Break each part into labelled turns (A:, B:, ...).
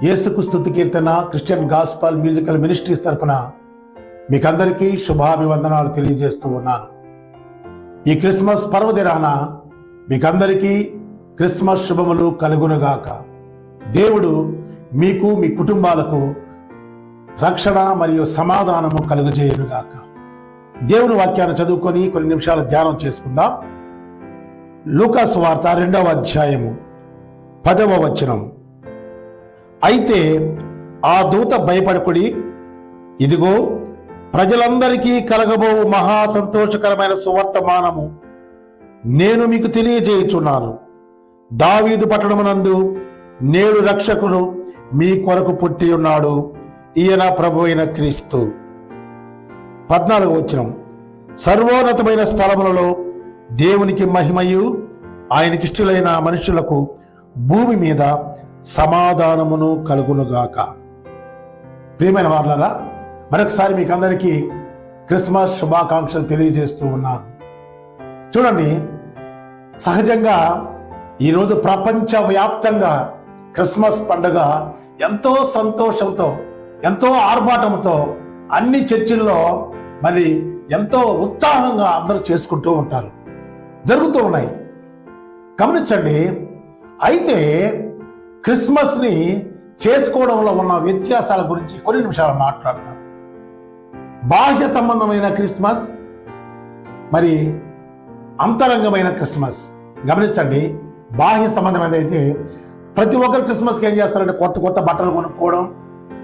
A: యేసుకు స్తుతి కీర్తన Christian gospel musical ministries తరపున మీకందరికీ శుభాభివందనాలు తెలియజేస్తూ ఉన్నాను. ఈ క్రిస్మస్ పర్వదినాన మీకందరికీ క్రిస్మస్ శుభములు కలుగునుగాక. దేవుడు మీకు మీ కుటుంబాలకు రక్షణ మరియు సమాధానము కలుగజేయునుగాక. దేవుని వాక్యాన్ని చదువుకొని కొన్ని నిమిషాలు ధ్యానం చేసుకుందాం. లూకా సువార్త 2వ అధ్యాయము 10వ వచనం. అయితే ఆ దూత భయపడకుడి, ఇదిగో ప్రజలందరికీ కలగబో మహా సంతోషకరమైన సువర్తమానము నేను మీకు తెలియజేయుచున్నాను. దావీదు పట్టణమునందు నేడు రక్షకుడు మీ కొరకు పుట్టి ఉన్నాడు, ఈయన ప్రభు అయిన క్రీస్తు. 14వ వచనం. సర్వోన్నతమైన స్థలములలో దేవునికి మహిమయు ఆయనకిష్టులైన మనుషులకు భూమి మీద సమాధానమును కలుగునుగాక. ప్రియమైన వారలారా, మరొకసారి మీకు అందరికీ క్రిస్మస్ శుభాకాంక్షలు తెలియజేస్తూ ఉన్నాను. చూడండి, సహజంగా ఈరోజు ప్రపంచవ్యాప్తంగా క్రిస్మస్ పండుగ ఎంతో సంతోషంతో, ఎంతో ఆర్భాటంతో అన్ని చర్చిల్లో మరి ఎంతో ఉత్సాహంగా అందరూ చేసుకుంటూ ఉంటారు, జరుగుతూ ఉన్నాయి. గమనించండి. అయితే క్రిస్మస్ని చేసుకోవడంలో ఉన్న వ్యత్యాసాల గురించి కొన్ని నిమిషాలు మాట్లాడతాను. బాహ్య సంబంధమైన క్రిస్మస్, మరి అంతరంగమైన క్రిస్మస్. గమనించండి, బాహ్య సంబంధమైన అయితే ప్రతి ఒక్కరు క్రిస్మస్కి ఏం చేస్తారంటే కొత్త కొత్త బట్టలు కొనుక్కోవడం,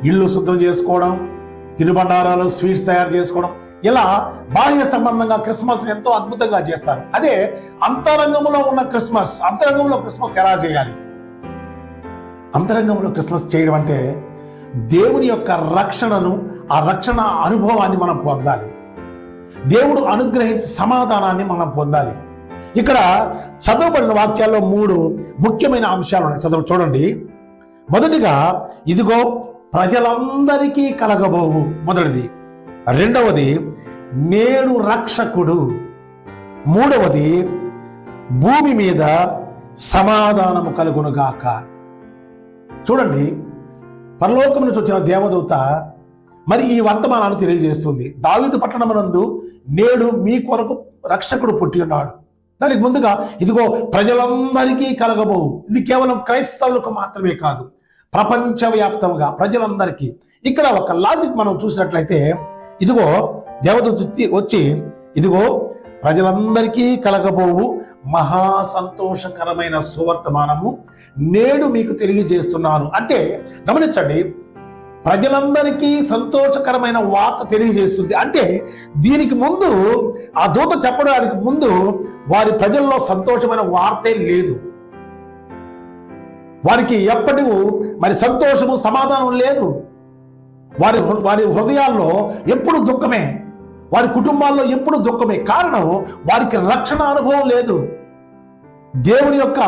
A: ఇల్లు శుద్ధం చేసుకోవడం, తినుబండారాలు స్వీట్స్ తయారు చేసుకోవడం, ఇలా బాహ్య సంబంధంగా క్రిస్మస్ ఎంతో అద్భుతంగా చేస్తారు. అదే అంతరంగంలో ఉన్న క్రిస్మస్, అంతరంగంలో క్రిస్మస్ ఎలా చేయాలి? అంతరంగంలో క్రిస్మస్ చేయడం అంటే దేవుని యొక్క రక్షణను, ఆ రక్షణ అనుభవాన్ని మనం పొందాలి. దేవుడు అనుగ్రహించే సమాధానాన్ని మనం పొందాలి. ఇక్కడ చదవబడిన వాక్యాల్లో 3 ముఖ్యమైన అంశాలు ఉన్నాయి. చూడండి. మొదటిగా, ఇదిగో ప్రజలందరికీ కలగబోవు, మొదటిది. రెండవది, నేడు రక్షకుడు. మూడవది, భూమి మీద సమాధానము కలుగునుగాక. చూడండి, పరలోకం నుంచి వచ్చిన దేవదూత మరి ఈ వర్తమానాన్ని తెలియజేస్తుంది. దావీదు పట్టణమునందు నేడు మీ కొరకు రక్షకుడు పుట్టి ఉన్నాడు. దానికి ముందుగా, ఇదిగో ప్రజలందరికీ కలగబోవు. ఇది కేవలం క్రైస్తవులకు మాత్రమే కాదు, ప్రపంచవ్యాప్తంగా ప్రజలందరికీ. ఇక్కడ ఒక లాజిక్ మనం చూసినట్లయితే, ఇదిగో దేవదూత వచ్చి, ఇదిగో ప్రజలందరికీ కలగబోవు మహా సంతోషకరమైన సువర్తమానము నేడు మీకు తెలియజేస్తున్నాను అంటే, గమనించండి, ప్రజలందరికీ సంతోషకరమైన వార్త తెలియజేస్తుంది. అంటే దీనికి ముందు, ఆ దూత చెప్పడానికి ముందు వారి ప్రజల్లో సంతోషమైన వార్తే లేదు. వారికి ఎప్పటికీ మరి సంతోషము, సమాధానం లేదు. వారి హృదయాల్లో ఎప్పుడు దుఃఖమే, వారి కుటుంబాల్లో ఎప్పుడు దుఃఖమే. కారణం, వారికి రక్షణ అనుభవం లేదు, దేవుని యొక్క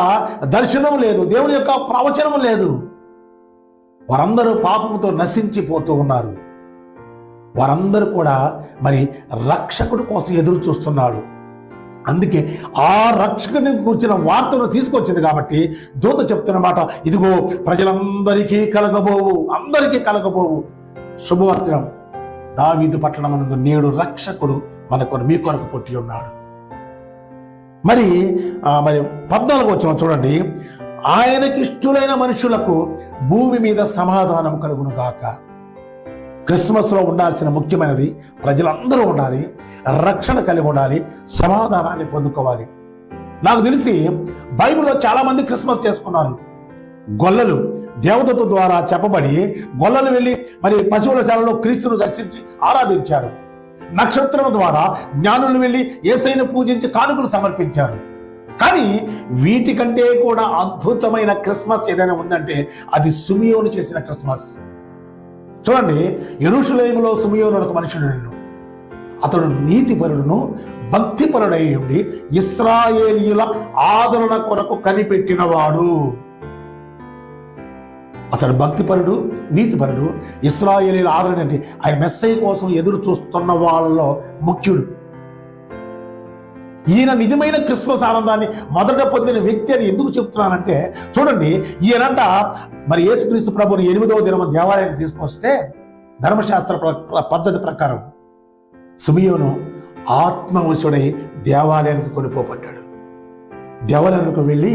A: దర్శనం లేదు, దేవుని యొక్క ప్రవచనం లేదు. వారందరూ పాపంతో నశించిపోతూ ఉన్నారు. వారందరూ కూడా మరి రక్షకుడి కోసం ఎదురు చూస్తున్నాడు. అందుకే ఆ రక్షకుని కూర్చిన వార్తను తీసుకొచ్చింది. కాబట్టి దూత చెప్తున్నమాట, ఇదిగో ప్రజలందరికీ కలగబోవు, అందరికీ కలగబోవు శుభవర్తనం. దావీదు పట్టణమునందు నేడు రక్షకుడు మీ కొరకు పుట్టి ఉన్నాడు. మరి 14వ వచనం చూడండి. ఆయనకిష్టులైన మనుషులకు భూమి మీద సమాధానం కలుగునుగాక. క్రిస్మస్లో ఉండాల్సిన ముఖ్యమైనది, ప్రజలందరూ ఉండాలి, రక్షణ కలిగి ఉండాలి, సమాధానాన్ని పొందుకోవాలి. నాకు తెలిసి బైబిల్లో చాలా మంది క్రిస్మస్ చేసుకున్నారు. గొల్లలు దేవదూత ద్వారా చెప్పబడి గొల్లలు వెళ్ళి మరి పశువుల శాలలో క్రీస్తును దర్శించి ఆరాధించారు. నక్షత్రం ద్వారా జ్ఞానులు వెళ్ళి యేసయ్యను పూజించి కానుకలు సమర్పించారు. కానీ వీటికంటే కూడా అద్భుతమైన క్రిస్మస్ ఏదైనా ఉందంటే అది సిమియోను చేసిన క్రిస్మస్. చూడండి, యెరూషలేములో సిమియోను ఒక మనుషుడు. అతడు నీతిపరుడును భక్తిపరుడై ఉండి ఇశ్రాయేలీయుల ఆదరణ కొరకు కనిపెట్టినవాడు. అతడు భక్తిపరుడు, నీతిపరుడు, ఇశ్రాయేలీయుల ఆదరణ అంటే ఆయన మెస్సయ్య కోసం ఎదురు చూస్తున్న వాళ్ళలో ముఖ్యుడు. ఈయన నిజమైన క్రిస్మస్ ఆనందాన్ని మొదట పొందిన వ్యక్తి అని ఎందుకు చెప్తున్నానంటే, చూడండి, ఈయనంట మరి యేసుక్రీస్తు ప్రభుని 8వ దినం దేవాలయానికి తీసుకొస్తే ధర్మశాస్త్ర పద్ధతి ప్రకారం సిమియోను ఆత్మవశుడై దేవాలయానికి కొనిపోబడ్డాడు. దేవాలయానికి వెళ్ళి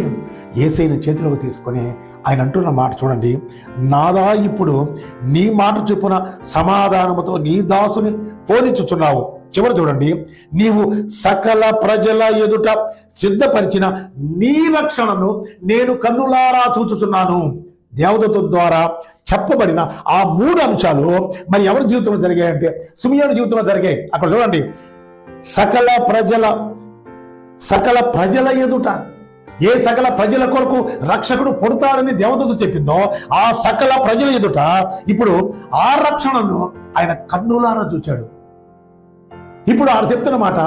A: యేసయ్యను చేతిలోకి తీసుకొని ఆయన అంటున్న మాట చూడండి, నాదా ఇప్పుడు నీ మాట చొప్పున సమాధానముతో నీ దాసుని పోనిచ్చుచున్నావు. చివరి చూడండి, నీవు సకల ప్రజల ఎదుట సిద్ధపరిచిన నీ రక్షణను నేను కన్నులారా చూచుచున్నాను. దేవదూత ద్వారా చెప్పబడిన ఆ 3 అంశాలు మరి ఎవరి జీవితంలో జరిగాయంటే సిమియోను జీవితంలో జరిగాయి. అక్కడ చూడండి, సకల ప్రజల ఎదుట, ఏ సకల ప్రజల కొరకు రక్షకుడు పుడతాడని దేవదూత చెప్పిందో ఆ సకల ప్రజల ఎదుట ఇప్పుడు ఆ రక్షణను ఆయన కన్నులారా చూచాడు. ఇప్పుడు ఆయన చెప్తున్న మాట,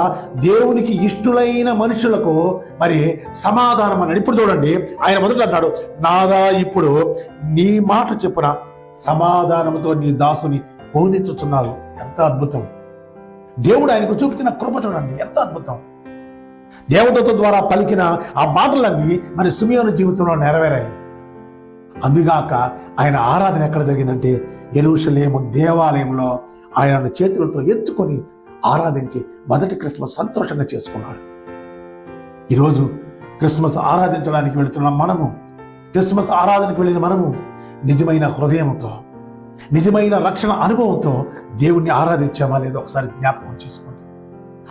A: దేవునికి ఇష్టలైన మనుషులకు మరి సమాధానం అన్నాడు. ఇప్పుడు చూడండి, ఆయన మొదట అన్నాడు, నాదా ఇప్పుడు నీ మాట చెప్పున సమాధానంతో నీ దాసుని పోనిచ్చుచున్నావు. ఎంత అద్భుతం! దేవుడు ఆయనకు చూపుతున్న కృప చూడండి, ఎంత అద్భుతం! దేవదూత ద్వారా పలికిన ఆ మాటలన్నీ మరి సిమియోను జీవితంలో నెరవేరాయి. అందుగాక ఆయన ఆరాధన ఎక్కడ జరిగిందంటే యెరూషలేము దేవాలయంలో ఆయనను చేతులతో ఎత్తుకొని ఆరాధించి మొదటి క్రిస్మస్ సంతోషంగా చేసుకున్నాడు. ఈరోజు క్రిస్మస్ ఆరాధించడానికి వెళుతున్న మనము, క్రిస్మస్ ఆరాధనకు వెళ్ళిన మనము నిజమైన హృదయంతో, నిజమైన రక్షణ అనుభవంతో దేవుణ్ణి ఆరాధించామా లేదో ఒకసారి జ్ఞాపకం చేసుకోండి.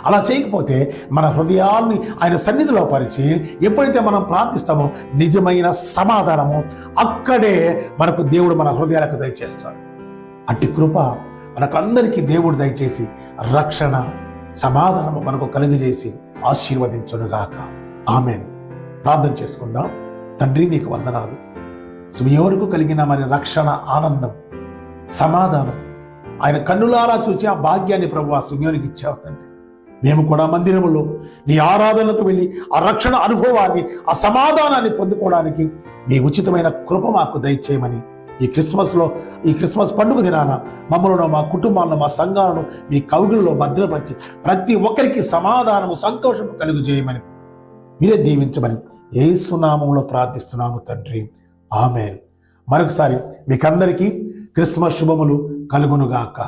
A: అలా చేయకపోతే మన హృదయాన్ని ఆయన సన్నిధిలో పరిచి ఎప్పుడైతే మనం ప్రార్థిస్తామో నిజమైన సమాధానము అక్కడే మనకు దేవుడు మన హృదయాలకు దయచేస్తాడు. అట్టి కృప మనకందరికీ దేవుడు దయచేసి రక్షణ సమాధానము మనకు కలుగజేసి ఆశీర్వదించునుగాక. ఆమేన్. ప్రార్థన చేసుకుందాం. తండ్రి, నీకు వందనాలు. సిమియోనుకు కలిగిన మరి రక్షణ, ఆనందం, సమాధానం ఆయన కన్నులారా చూచి ఆ భాగ్యాన్ని ప్రభు ఆ సిమియోనికి ఇచ్చావు తండ్రి. మేము కూడా మందిరములో నీ ఆరాధనకు వెళ్ళి ఆ రక్షణ అనుభవాన్ని, ఆ సమాధానాన్ని పొందుకోవడానికి మీ ఉచితమైన కృప మాకు దయచేయమని ఈ క్రిస్మస్ పండుగ దినాన మమ్మలను, మా కుటుంబాలను, మా సంఘాలను మీ కౌగిల్లో భద్రపరిచి ప్రతి ఒక్కరికి సమాధానము, సంతోషము కలుగు చేయమని మీరే దీవించమని యేసు నామములో ప్రార్థిస్తున్నాము తండ్రి. ఆమేన్. మరొకసారి మీకందరికీ క్రిస్మస్ శుభములు కలుగునుగాక.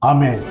A: ఆమేన్.